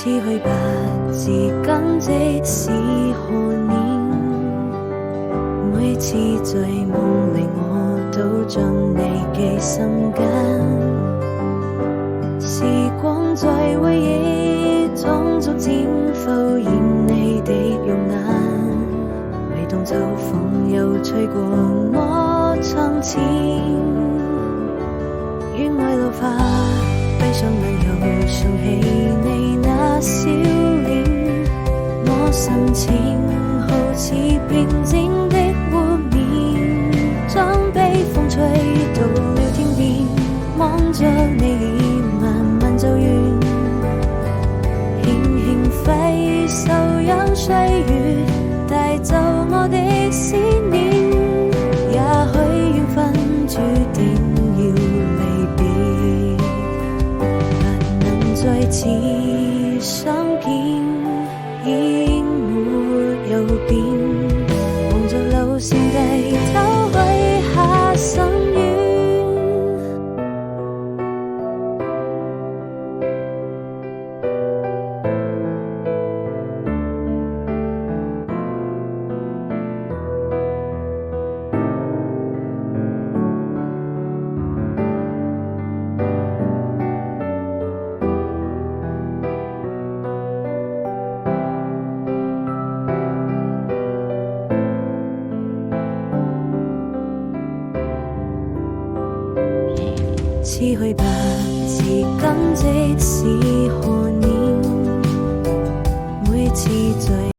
似去吧，自今即使何年，每次在夢裏我都將你記心間，時光在回憶中逐漸浮現你的容顏，每當秋風又吹過我窗前，願愛老化，閉上眼又想起你那笑臉，我心情好似平靜的湖面，將悲風吹到了天邊，望着你臉慢慢走遠，輕輕揮手讓歲月帶走我的思念，也許緣分注定要離別，不能再次相見，已沒有變，望着路線低頭許下心願。似去吧，自今即使何年，每次在